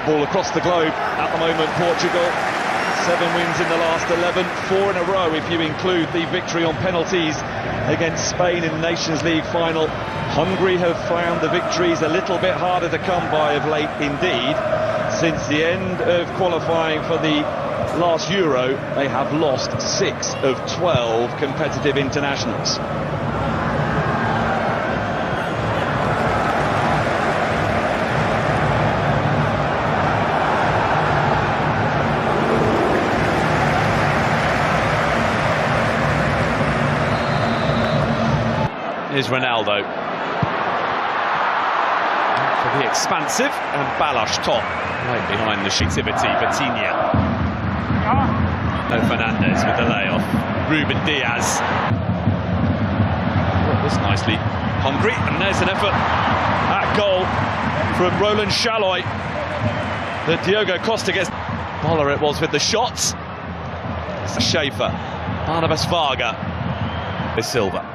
football across the globe at the moment. Portugal, 7 wins in the last 11, 4 in a row if you include the victory on penalties against Spain in the Nations League final. Hungary have found the victories a little bit harder to come by of late indeed. Since the end of qualifying for the last Euro, they have lost 6 of 12 competitive internationals. Here's Ronaldo. For the expansive, and Balas top. Right behind the activity, Vitinha. No Fernandez with the layoff. Ruben Diaz. Oh, this nicely. Hungry, and there's an effort at goal from Roland Chaloy. The Diogo Costa gets... Boller it was with the shots. It's Schaefer. Barnabas Varga. With Silva.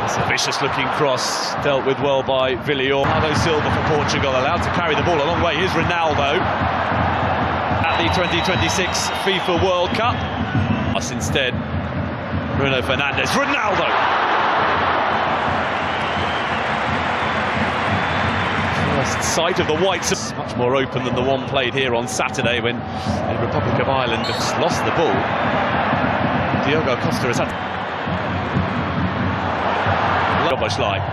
It's a vicious-looking cross, dealt with well by Villior. Bernardo Silva for Portugal, allowed to carry the ball a long way. Here's Ronaldo at the 2026 FIFA World Cup. Instead, Bruno Fernandes. Ronaldo! First sight of the whites. Much more open than the one played here on Saturday when the Republic of Ireland has lost the ball. Diogo Costa has had...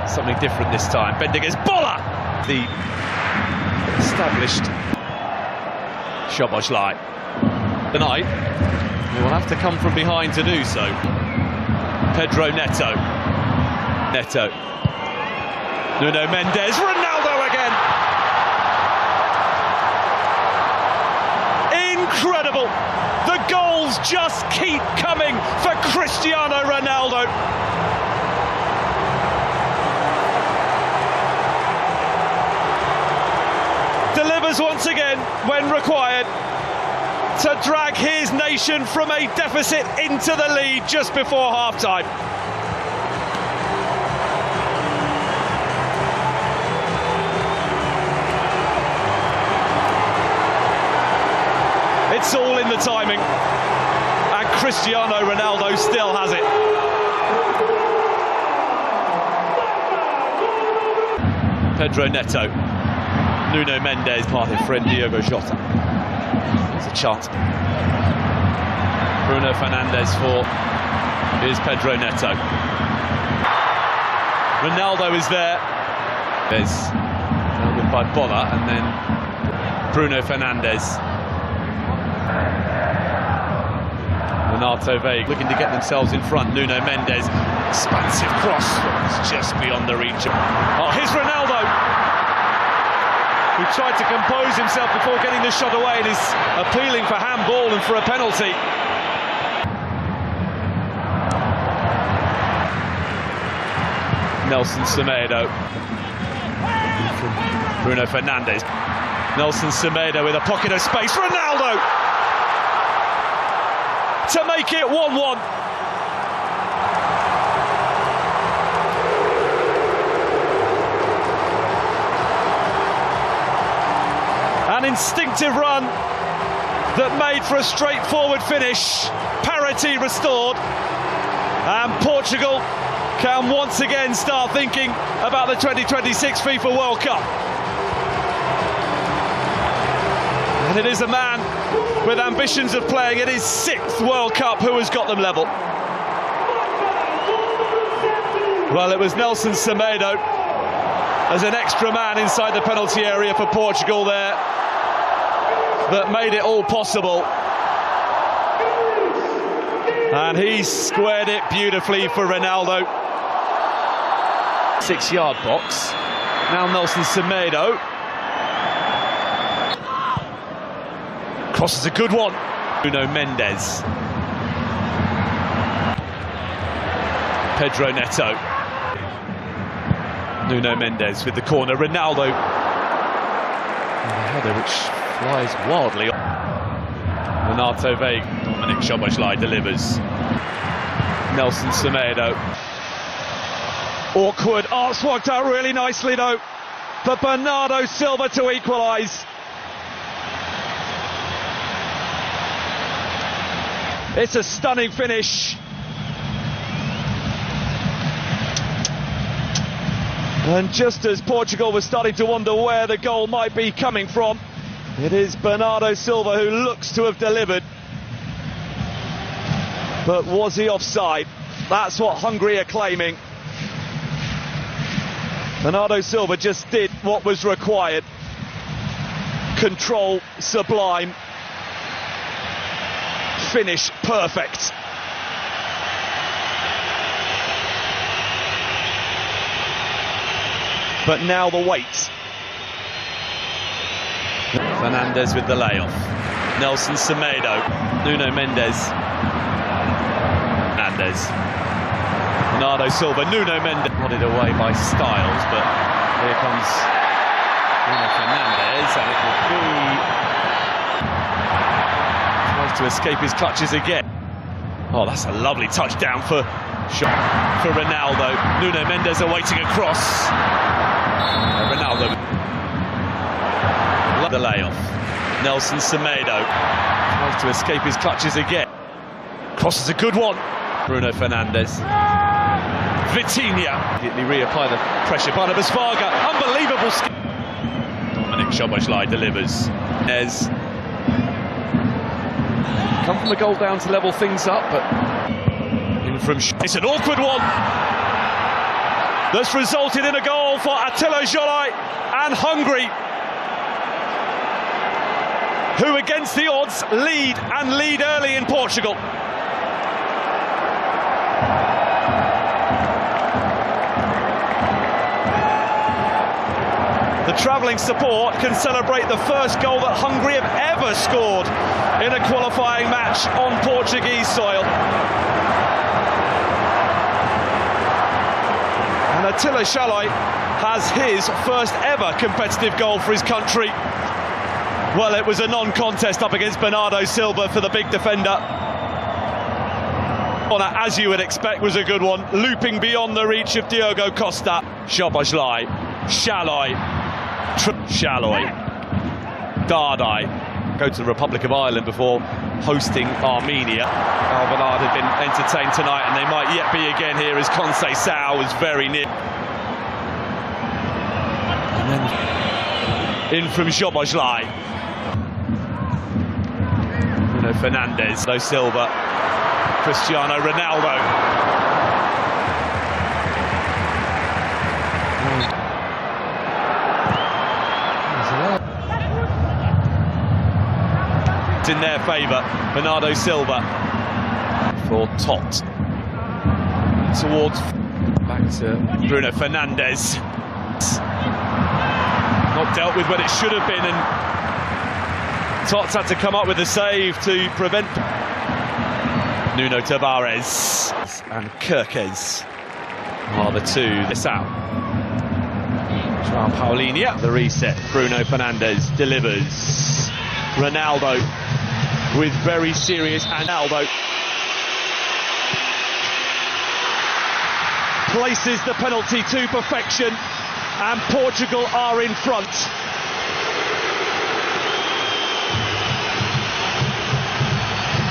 Something different this time. Bending his Boller! The established Szoboszlai. Tonight, he will have to come from behind to do so. Pedro Neto. Neto. Nuno Mendes. Ronaldo again! Incredible! The goals just keep coming for Cristiano Ronaldo. Delivers once again when required to drag his nation from a deficit into the lead just before half-time. It's all in the timing, and Cristiano Ronaldo still has it. Pedro Neto. Nuno Mendes, part of friend Diogo Jota. There's a chance. Bruno Fernandes for... Here's Pedro Neto. Ronaldo is there. There's dealt by Boller, and then Bruno Fernandes. Renato Veiga looking to get themselves in front. Nuno Mendes. Expansive cross. It's just beyond the reach. Oh, here's Ronaldo, who tried to compose himself before getting the shot away and is appealing for handball and for a penalty. Nelson Semedo. From Bruno Fernandes. Nelson Semedo with a pocket of space. Ronaldo! To make it 1-1. An instinctive run that made for a straightforward finish. Parity restored, and Portugal can once again start thinking about the 2026 FIFA World Cup. And it is a man with ambitions of playing in his 6th World Cup who has got them level. Well, it was Nelson Semedo as an extra man inside the penalty area for Portugal there that made it all possible. And he squared it beautifully for Ronaldo. 6-yard box. Now Nelson Semedo. Cross is a good one. Nuno Mendes. Pedro Neto. Nuno Mendes with the corner. Ronaldo. And the header which flies wildly. Renato Veiga. Dominic Szoboszlai delivers. Nelson Semedo. Awkward. Oh, it's worked out really nicely though for Bernardo Silva to equalise. It's a stunning finish. And just as Portugal was starting to wonder where the goal might be coming from, it is Bernardo Silva who looks to have delivered. But was he offside? That's what Hungary are claiming. Bernardo Silva just did what was required. Control sublime. Finish perfect. But now the wait. Fernandez with the layoff. Nelson Semedo. Nuno Mendes. Fernandez. Bernardo Silva. Nuno Mendes. Nodded away by Styles, but here comes Nuno Fernandez, and it will be... tries to escape his clutches again. Oh, that's a lovely touchdown for Ronaldo. Nuno Mendes awaiting a cross. Ronaldo. The layoff. Nelson Semedo tries to escape his clutches again. Cross is a good one. Bruno Fernandes. Vitinha. Immediately reapply the pressure. Barnabas Varga. Unbelievable skill. Dominic Szoboszlai delivers. Nez. Come from the goal down to level things up, but in from... It's an awkward one. That's resulted in a goal for Attila Szalai and Hungary, who against the odds lead early in Portugal. The travelling support can celebrate the first goal that Hungary have ever scored in a qualifying match on Portuguese soil. And Attila Szalai has his first ever competitive goal for his country. Well, it was a non-contest up against Bernardo Silva for the big defender. As you would expect, was a good one, looping beyond the reach of Diogo Costa. Szoboszlai, Szalai, Dardai go to the Republic of Ireland before hosting Armenia. Albanad had been entertained tonight, and they might yet be again here as Conceição was very near. And then in from Szoboszlai. Bruno Fernandes, no Silva, Cristiano Ronaldo. It's in their favour, Bernardo Silva for Tot. Towards back to Bruno Fernandes. Not dealt with when it should have been, and Tots had to come up with a save to prevent. Nuno Tavares and Kirkes are the two. This out. João Paulinho. The reset. Bruno Fernandes delivers. Ronaldo with very serious. Ronaldo places the penalty to perfection, and Portugal are in front.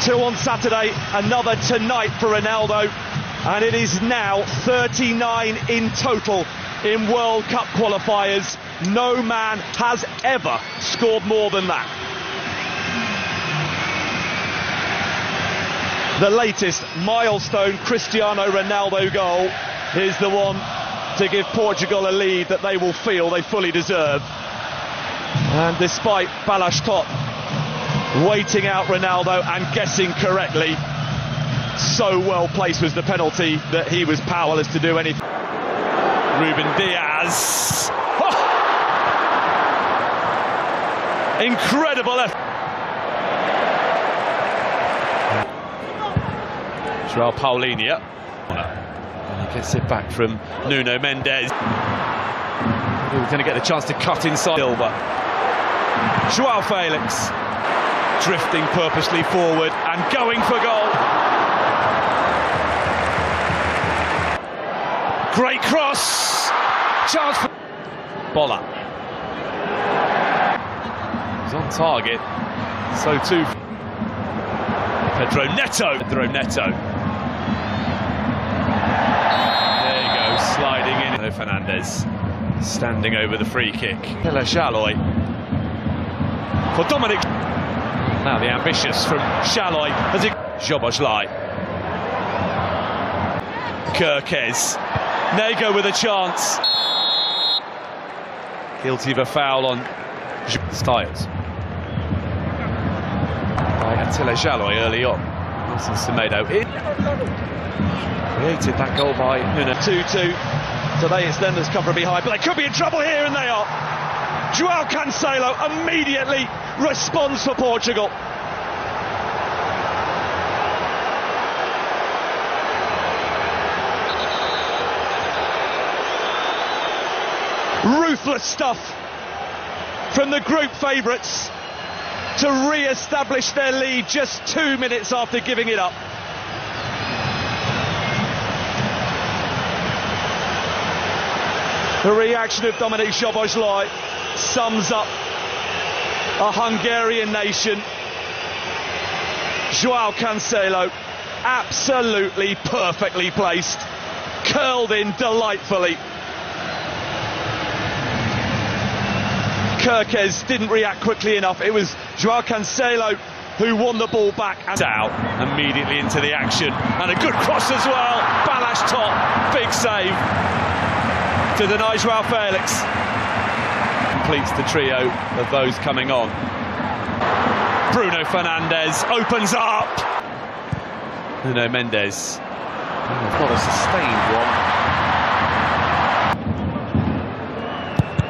Two on Saturday, another tonight for Ronaldo, and it is now 39 in total in World Cup qualifiers. No man has ever scored more than that. The latest milestone Cristiano Ronaldo goal is the one to give Portugal a lead that they will feel they fully deserve. And despite Balázs Tot waiting out Ronaldo and guessing correctly, so well placed was the penalty that he was powerless to do anything. Ruben Diaz. Oh! Incredible effort. João Paulinho. And he gets it back from Nuno Mendes. We're going to get the chance to cut inside Silva. João Felix drifting purposely forward and going for goal. Great cross. Chance for Bola. He's on target. So too. Pedro Neto. There you go, sliding in. Fernandez standing over the free kick. Hello, Shaloy. For Dominic. Now the ambitious from Shaloy as it. Zhobozlai. Kirkes. Nego with a chance. Guilty of a foul on Styles. By Attila Shaloy early on. Nelson Semedo in. Created that goal by Nuno. 2-2. Today it's them that's come from behind, but they could be in trouble here, and they are. João Cancelo immediately responds for Portugal. Ruthless stuff from the group favourites to re-establish their lead just 2 minutes after giving it up. The reaction of Dominic Zhobozlai sums up a Hungarian nation. João Cancelo, absolutely perfectly placed, curled in delightfully. Kirkes didn't react quickly enough. It was João Cancelo who won the ball back. And out immediately into the action, and a good cross as well. Balash top, big save to deny João Felix. Completes the trio of those coming on. Bruno Fernandes opens up. Nuno Mendes. Not a sustained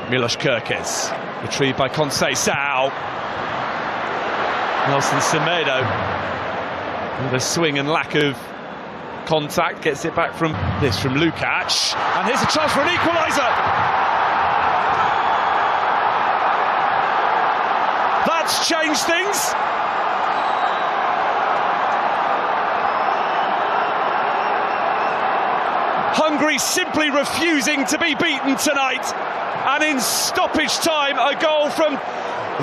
one. Milos Kirkes. Retrieved by Conceição. Nelson Semedo with a swing and lack of contact, gets it back from Lukac, and here's a chance for an equaliser. That's changed things. Hungary simply refusing to be beaten tonight, and in stoppage time a goal from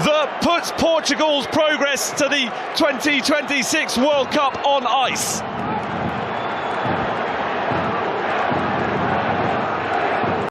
that puts Portugal's progress to the 2026 World Cup on ice.